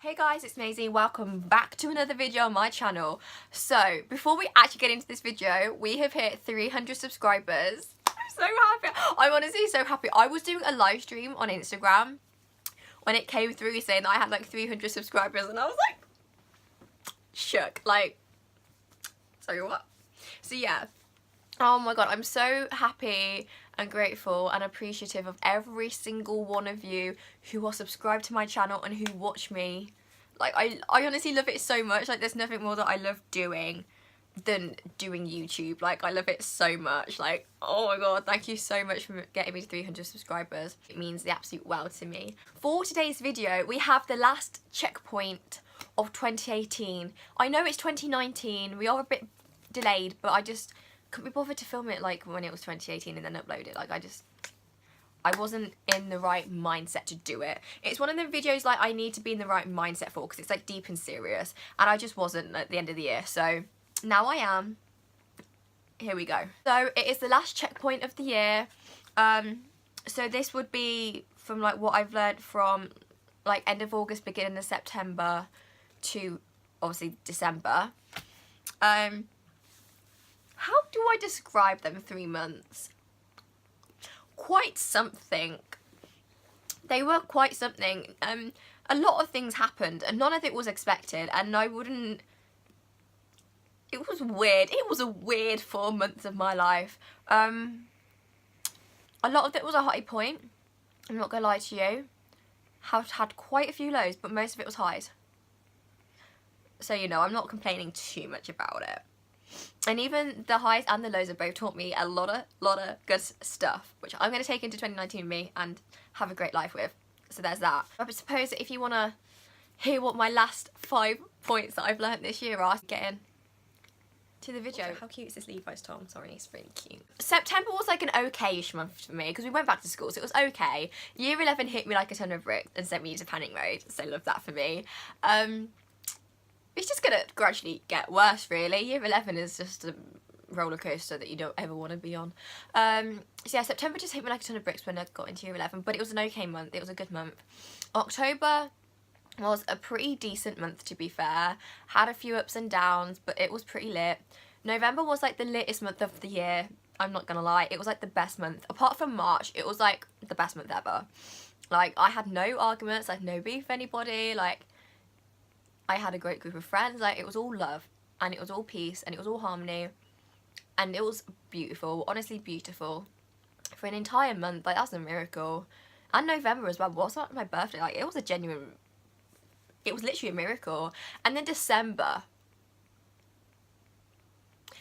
Hey guys, it's Maisie. Welcome back to another video on my channel. So, before we actually get into this video, we have hit 300 subscribers. I'm so happy. I'm honestly so happy. I was doing a live stream on Instagram when it came through saying that I had like 300 subscribers and I was like, shook. Like, sorry, what? So yeah. Oh my god, I'm so happy and grateful and appreciative of every single one of you who are subscribed to my channel and who watch me. Like, I honestly love it so much. Like, there's nothing more that I love doing than doing YouTube. Like, I love it so much. Like, oh my god, thank you so much for getting me to 300 subscribers. It means the absolute world to me. For today's video, we have the last checkpoint of 2018. I know it's 2019. We are a bit delayed, but I just couldn't be bothered to film it like when it was 2018 and then upload it. Like, I wasn't in the right mindset to do it. It's one of the videos like I need to be in the right mindset for because it's like deep and serious, and I just wasn't at the end of the year. So now I am. Here we go. So it is the last checkpoint of the year. So this would be from like what I've learned from like end of August, beginning of September to obviously December. How do I describe them 3 months? Quite something. They were quite something. A lot of things happened and none of it was expected, and I wouldn't... It was weird. It was a weird 4 months of my life. A lot of it was a high point. I'm not gonna lie to you. I've had quite a few lows, but most of it was highs. So, you know, I'm not complaining too much about it. And even the highs and the lows have both taught me a lot of good stuff, which I'm going to take into 2019 with me and have a great life with. So there's that. I suppose that if you want to hear what my last 5 points that I've learnt this year are, get in to the video. Also, how cute is this Levi's top? Sorry, it's really cute. September was like an okay-ish month for me because we went back to school, so it was okay. Year 11 hit me like a ton of bricks and sent me into panic mode, so love that for me. It's just gonna gradually get worse, really. Year 11 is just a roller coaster that you don't ever want to be on. So yeah, September just hit me like a ton of bricks when I got into year 11, but it was an okay month. It was a good month. October was a pretty decent month, to be fair. Had a few ups and downs, but it was pretty lit. November was like the latest month of the year. I'm not gonna lie, it was like the best month. Apart from March, it was like the best month ever. Like, I had no arguments, I had no beef with anybody, like, I had a great group of friends. Like, it was all love and it was all peace and it was all harmony and it was beautiful, honestly beautiful for an entire month. Like, that's a miracle. And November as well was not my birthday. Like, it was a genuine, it was literally a miracle. And then December,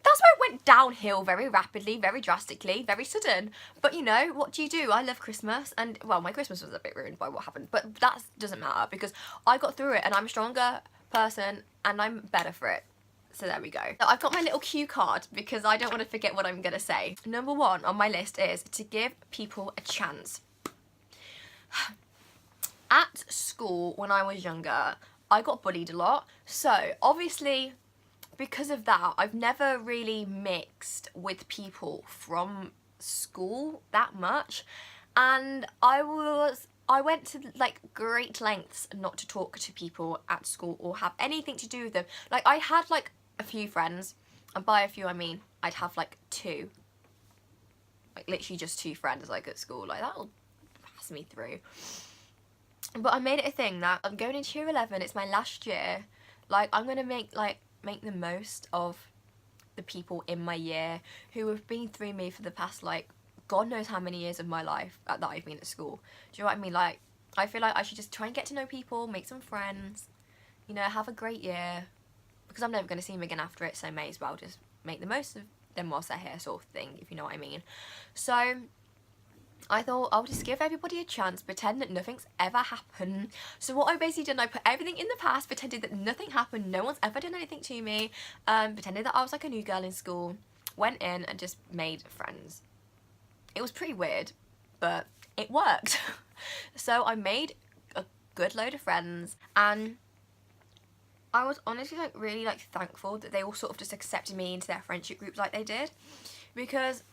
that's where it went downhill very rapidly, very drastically, very sudden. But you know, what do? I love Christmas, and well, my Christmas was a bit ruined by what happened, but that doesn't matter because I got through it and I'm a stronger person and I'm better for it. So there we go. So I've got my little cue card because I don't want to forget what I'm gonna say. Number 1 on my list is to give people a chance. At school when I was younger, I got bullied a lot. So obviously, because of that, I've never really mixed with people from school that much, and I went to like great lengths not to talk to people at school or have anything to do with them. Like, I had like a few friends, and by a few I mean I'd have like 2, like literally just 2 friends like at school. Like, that'll pass me through. But I made it a thing that I'm going into year 11, it's my last year, like I'm gonna make the most of the people in my year who have been through me for the past, like, God knows how many years of my life that I've been at school. Do you know what I mean? Like, I feel like I should just try and get to know people, make some friends, you know, have a great year, because I'm never going to see them again after it, so I may as well just make the most of them whilst they're here, sort of thing, if you know what I mean. So I thought I'll just give everybody a chance, pretend that nothing's ever happened. So what I basically did, I put everything in the past, pretended that nothing happened, no one's ever done anything to me, pretended that I was like a new girl in school, went in and just made friends. It was pretty weird, but it worked. So I made a good load of friends, and I was honestly like really like thankful that they all sort of just accepted me into their friendship groups like they did, because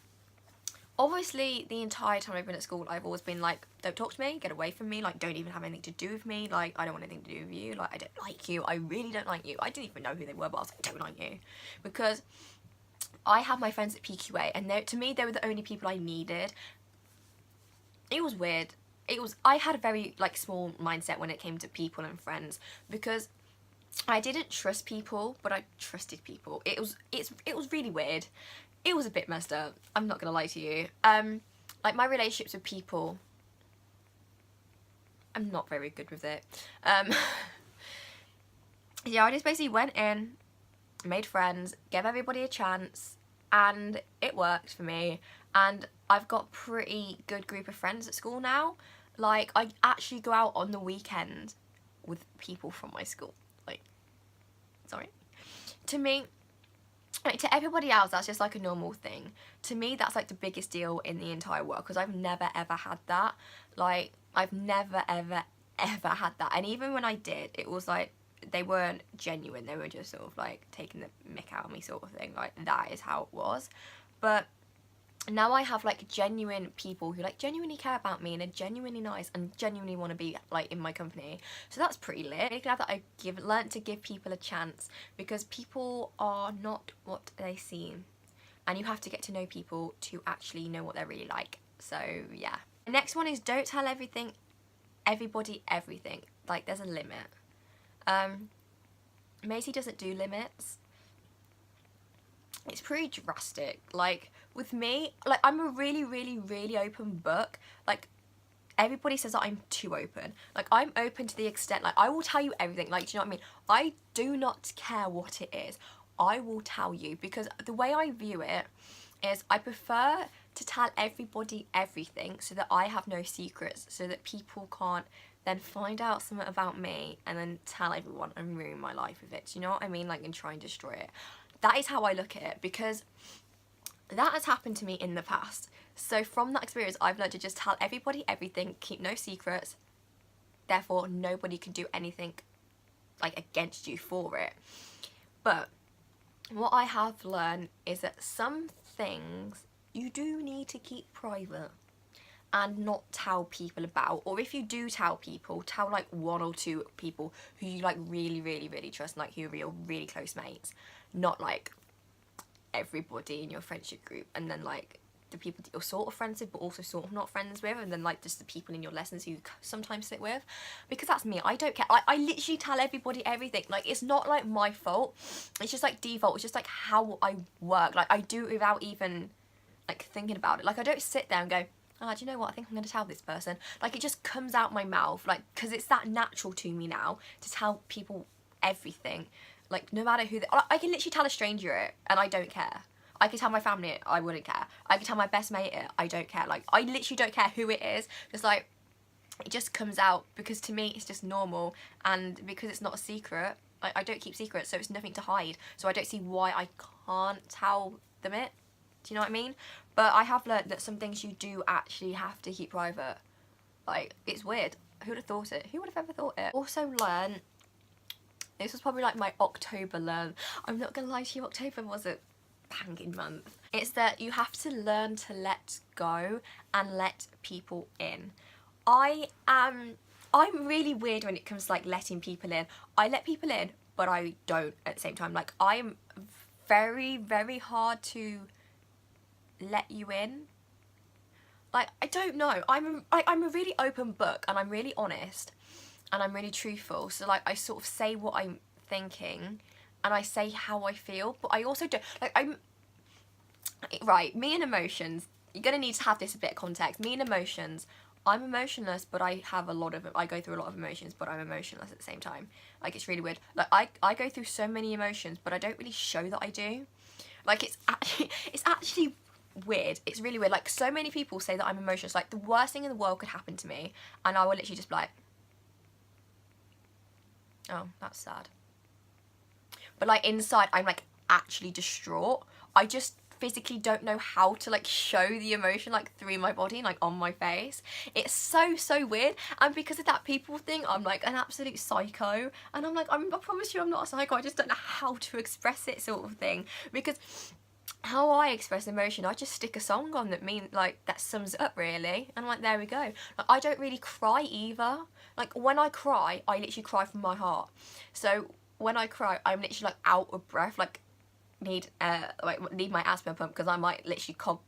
obviously the entire time I've been at school, I've always been like, don't talk to me, get away from me, like don't even have anything to do with me, like I don't want anything to do with you, like I don't like you, I really don't like you. I didn't even know who they were, but I was like, I don't like you, because I had my friends at PQA, and to me they were the only people I needed. It was weird. I had a very like small mindset when it came to people and friends, because I didn't trust people, but I trusted people. It was really weird. It was a bit messed up, I'm not gonna lie to you. Like my relationships with people, I'm not very good with it. Yeah, I just basically went in, made friends, gave everybody a chance, and it worked for me. And I've got a pretty good group of friends at school now. Like, I actually go out on the weekend with people from my school. Like, sorry. To me, like, to everybody else, that's just like a normal thing. To me, that's like the biggest deal in the entire world, because I've never ever had that. Like, I've never ever had that. And even when I did, it was like, they weren't genuine. They were just sort of like taking the mick out of me sort of thing. Like, that is how it was. But now I have like genuine people who like genuinely care about me and are genuinely nice and genuinely want to be like in my company. So that's pretty lit. I'm really glad that I learnt to give people a chance, because people are not what they seem, and you have to get to know people to actually know what they're really like. So yeah. The next one is don't tell everybody everything. Like, there's a limit. Maisie doesn't do limits. It's pretty drastic. Like, with me, like, I'm a really open book. Like, everybody says that I'm too open. Like, I'm open to the extent, like, I will tell you everything. Like, do you know what I mean? I do not care what it is. I will tell you, because the way I view it is I prefer to tell everybody everything so that I have no secrets, so that people can't then find out something about me and then tell everyone and ruin my life with it. Do you know what I mean? Like, and try and destroy it. That is how I look at it, because that has happened to me in the past. So from that experience, I've learned to just tell everybody everything, keep no secrets, therefore nobody can do anything like against you for it. But what I have learned is that some things you do need to keep private and not tell people about. Or if you do tell people, tell like 1 or 2 people who you like really trust, like who are your really close mates. Not like everybody in your friendship group, and then like the people that you're sort of friends with but also sort of not friends with, and then like just the people in your lessons who you sometimes sit with. Because that's me, I don't care. I literally tell everybody everything. Like, it's not like my fault, it's just like default, it's just like how I work. Like, I do it without even like thinking about it. Like, I don't sit there and go, oh, do you know what, I think I'm going to tell this person. Like, it just comes out my mouth, like, because it's that natural to me now to tell people everything. Like, no matter who I can literally tell a stranger it, and I don't care. I could tell my family it, I wouldn't care. I could tell my best mate it, I don't care. Like, I literally don't care who it is. Just like, it just comes out, because to me, it's just normal. And because it's not a secret, I don't keep secrets, so it's nothing to hide. So I don't see why I can't tell them it. Do you know what I mean? But I have learned that some things you do actually have to keep private. Like, it's weird. Who would have thought it? Who would have ever thought it? Also learned, this was probably like my October learn. I'm not gonna lie to you, October was a banging month. It's that you have to learn to let go and let people in. I'm really weird when it comes to like letting people in. I let people in, but I don't at the same time. Like, I'm very hard to let you in. Like, I don't know. I'm a really open book, and I'm really honest, and I'm really truthful. So like, I sort of say what I'm thinking, and I say how I feel, but I also don't, like, right, me and emotions, you're gonna need to have this a bit of context. Me and emotions, I'm emotionless, but I go through a lot of emotions, but I'm emotionless at the same time. Like, it's really weird. Like, I go through so many emotions, but I don't really show that I do. Like, it's actually weird. It's really weird. Like, so many people say that I'm emotionless. Like, the worst thing in the world could happen to me, and I will literally just be like, oh, that's sad. But like, inside, I'm like actually distraught. I just physically don't know how to like show the emotion like through my body and like on my face. It's so weird. And because of that people thing, I'm like an absolute psycho. And I'm like, I promise you I'm not a psycho, I just don't know how to express it, sort of thing. Because how I express emotion, I just stick a song on that sums it up really, and I'm like, there we go. Like, I don't really cry either. Like when I cry, I literally cry from my heart. So when I cry, I'm literally like out of breath, like need my asthma pump, because I might literally cog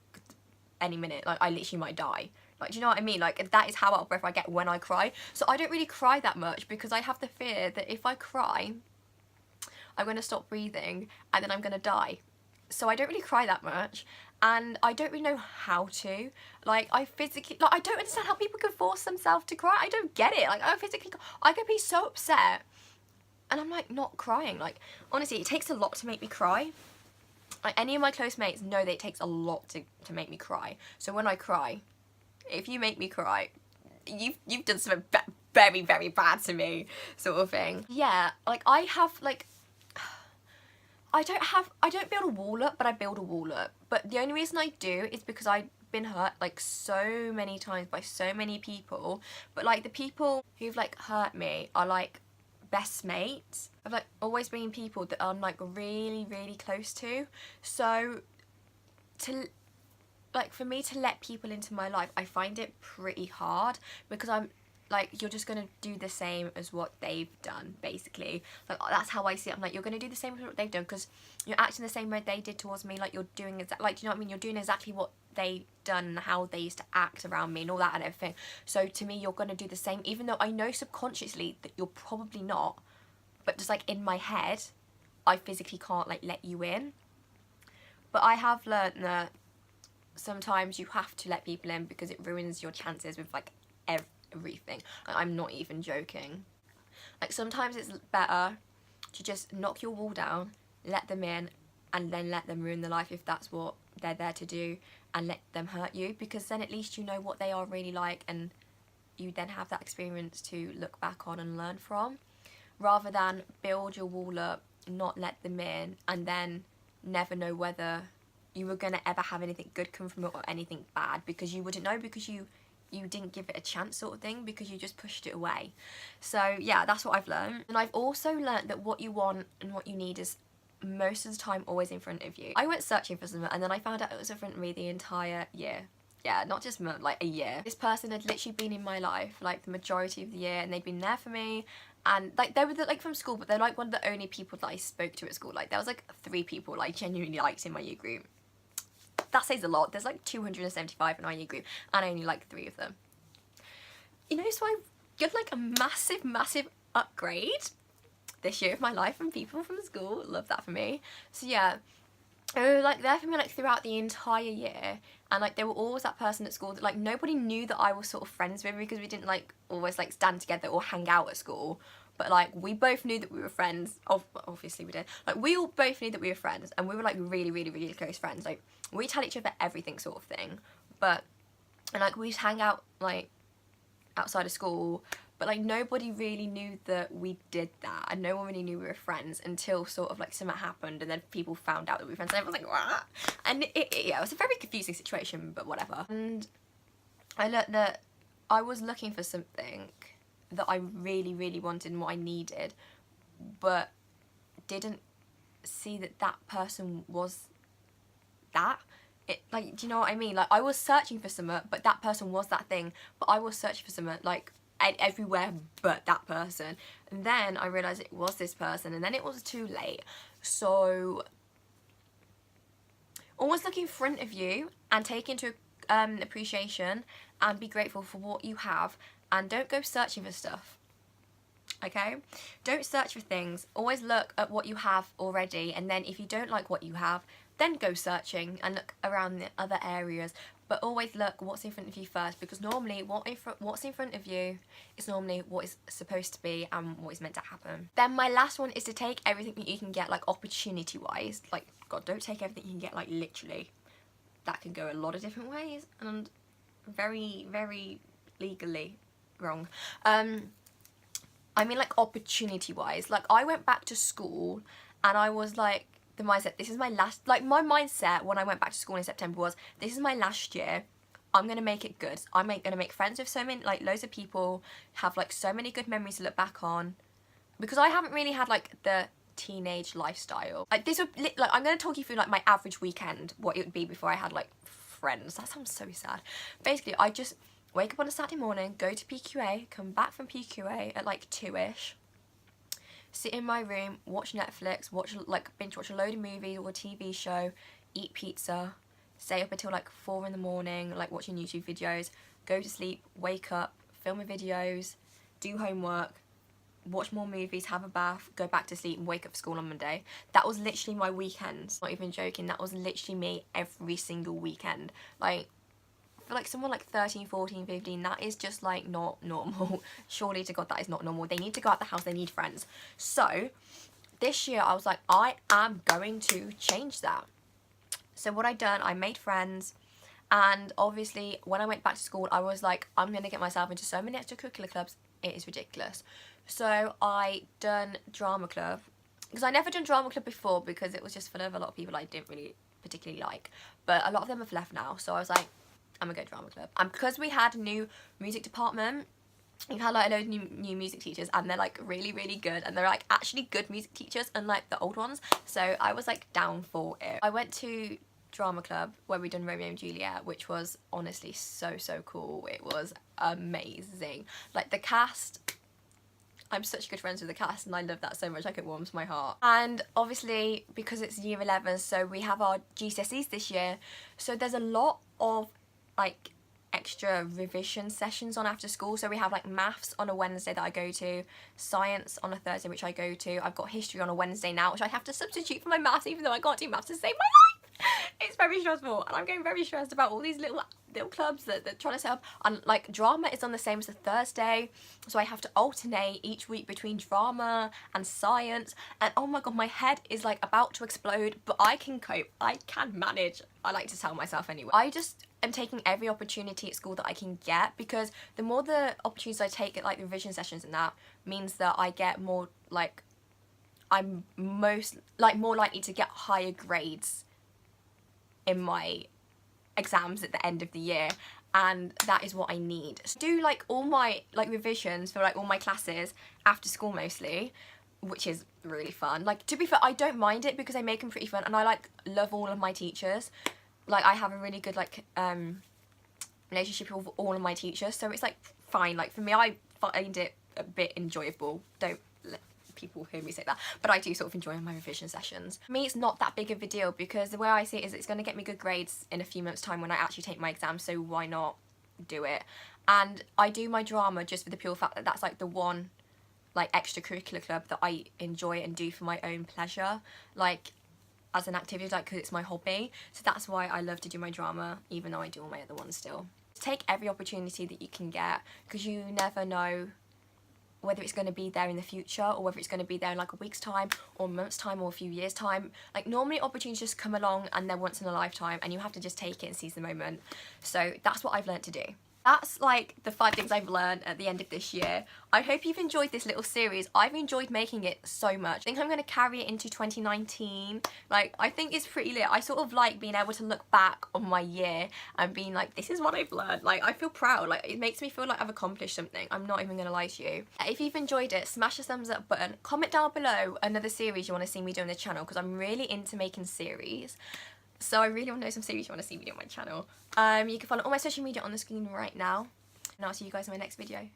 any minute. Like I literally might die. Like, do you know what I mean? Like that is how out of breath I get when I cry. So I don't really cry that much because I have the fear that if I cry, I'm gonna stop breathing and then I'm gonna die. So I don't really cry that much, and I don't really know how to. Like I don't understand how people can force themselves to cry. I don't get it. Like I could be so upset and I'm like not crying. Like honestly, it takes a lot to make me cry. Like any of my close mates know that it takes a lot to make me cry. So when I cry, if you make me cry, you've done something very, very bad to me, sort of thing. Yeah, like I have like I don't build a wall up, but I build a wall up. But the only reason I do is because I've been hurt like so many times by so many people. But like the people who've like hurt me are like best mates. I've like always been people that I'm like really, really close to. So for me to let people into my life, I find it pretty hard, because I'm like, you're just gonna do the same as what they've done, basically. Like that's how I see it. I'm like, you're gonna do the same as what they've done because you're acting the same way they did towards me. Like you're doing do you know what I mean? You're doing exactly what they done and how they used to act around me and all that and everything. So to me, you're gonna do the same, even though I know subconsciously that you're probably not. But just like in my head, I physically can't like let you in. But I have learned that sometimes you have to let people in because it ruins your chances with like everything. Like, I'm not even joking. Like sometimes it's better to just knock your wall down, let them in, and then let them ruin the life if that's what they're there to do, and let them hurt you, because then at least you know what they are really like, and you then have that experience to look back on and learn from, rather than build your wall up, not let them in, and then never know whether you were going to ever have anything good come from it or anything bad, because you wouldn't know, because you didn't give it a chance, sort of thing, because you just pushed it away. So yeah, that's what I've learned. And I've also learned that what you want and what you need is most of the time always in front of you. I went searching for something and then I found out it was in front of me the entire year. Yeah, not just month, like a year. This person had literally been in my life like the majority of the year, and they'd been there for me. And like they were like from school, but they're like one of the only people that I spoke to at school. Like there was like 3 people I genuinely liked in my year group. That says a lot. There's like 275 in our year group, and I only like 3 of them. You know, so I got like a massive upgrade this year of my life from people from school. Love that for me. So yeah, they were like there for me like throughout the entire year, and like they were always that person at school that like nobody knew that I was sort of friends with, because we didn't like always like stand together or hang out at school. But like we both knew that we were friends. Obviously we did. Like we all both knew that we were friends, and we were like really close friends. Like we tell each other everything, sort of thing. And like we'd hang out like outside of school, but like nobody really knew that we did that, and no one really knew we were friends until sort of like something happened, and then people found out that we were friends, and everyone was like, what? And yeah, it was a very confusing situation, but whatever. And I learned that I was looking for something that I really wanted and what I needed, but didn't see that that person was that. Like, do you know what I mean? Like, I was searching for something, but that person was that thing. But I was searching for something, like, everywhere but that person. And then I realised it was this person, and then it was too late. So, always look in front of you and take into appreciation and be grateful for what you have, and don't go searching for stuff. Okay? Don't search for things. Always look at what you have already, and then if you don't like what you have, then go searching and look around the other areas. But always look what's in front of you first, because normally what's in front of you is normally what is supposed to be and what is meant to happen. Then my last one is to take everything that you can get, like opportunity wise. Like, God, don't take everything you can get, like literally. That can go a lot of different ways, and very legally wrong. I mean, like opportunity wise. Like I went back to school and I was like, the mindset, this is my last, like my mindset when I went back to school in September was, this is my last year, I'm gonna make it good. I'm gonna make friends with so many, like loads of people, have like so many good memories to look back on, because I haven't really had like the teenage lifestyle. Like this would, like I'm gonna talk you through like my average weekend, what it would be before I had like friends. That sounds so sad. Basically, I just wake up on a Saturday morning, go to PQA, come back from PQA at like 2ish, sit in my room, watch Netflix, binge watch a load of movies or a TV show, eat pizza, stay up until like 4 in the morning, like watching YouTube videos, go to sleep, wake up, film my videos, do homework, watch more movies, have a bath, go back to sleep and wake up for school on Monday. That was literally my weekends. Not even joking, that was literally me every single weekend. Like, for like someone like 13, 14, 15, that is just like not normal. Surely to God that is not normal. They need to go out the house, they need friends. So this year I was like, I am going to change that. So what I done, I made friends, and obviously when I went back to school I was like, I'm gonna get myself into so many extracurricular clubs, it is ridiculous. So I done drama club, because I never done drama club before because it was just full of a lot of people I didn't really particularly like, but a lot of them have left now, so I was like, I'm gonna go drama club. And because we had a new music department, we've had like a load of new music teachers, and they're like really good, and they're like actually good music teachers unlike the old ones, so I was like down for it. I went to drama club where we done Romeo and Juliet, which was honestly so cool. It was amazing. Like the cast, I'm such good friends with the cast and I love that so much, like it warms my heart. And obviously because it's year 11, so we have our GCSEs this year, so there's a lot of like extra revision sessions on after school. So we have like maths on a Wednesday that I go to, science on a Thursday which I go to, I've got history on a Wednesday now which I have to substitute for my maths even though I can't do maths to save my life. It's very stressful, and I'm getting very stressed about all these little clubs that they're trying to set up. And like drama is on the same as a Thursday, so I have to alternate each week between drama and science, and oh my god, my head is like about to explode, but I can cope, I can manage, I like to tell myself anyway. I just am taking every opportunity at school that I can get, because the more the opportunities I take at like the revision sessions and that means that I get more like, I'm more likely to get higher grades in my exams at the end of the year, and that is what I need. So do like all my like revisions for like all my classes after school mostly, which is really fun. Like to be fair, I don't mind it because I make them pretty fun, and I like love all of my teachers. Like I have a really good like relationship with all of my teachers, so it's like fine. Like for me, I find it a bit enjoyable. Don't let people hear me say that, but I do sort of enjoy my revision sessions. For me, it's not that big of a deal because the way I see it is it's going to get me good grades in a few months time when I actually take my exam, so why not do it? And I do my drama just for the pure fact that that's like the one like extracurricular club that I enjoy and do for my own pleasure, like as an activity, like because it's my hobby. So that's why I love to do my drama, even though I do all my other ones still. Take every opportunity that you can get, because you never know whether it's going to be there in the future or whether it's going to be there in like a week's time or a month's time or a few years time. Like normally opportunities just come along and they're once in a lifetime, and you have to just take it and seize the moment. So that's what I've learned to do. That's like the 5 things I've learned at the end of this year. I hope you've enjoyed this little series. I've enjoyed making it so much. I think I'm going to carry it into 2019. Like, I think it's pretty lit. I sort of like being able to look back on my year and being like, this is what I've learned. Like, I feel proud. Like, it makes me feel like I've accomplished something. I'm not even going to lie to you. If you've enjoyed it, smash the thumbs up button. Comment down below another series you want to see me do on the channel, because I'm really into making series. So I really want to know some series you want to see me do on my channel. You can follow all my social media on the screen right now, and I'll see you guys in my next video.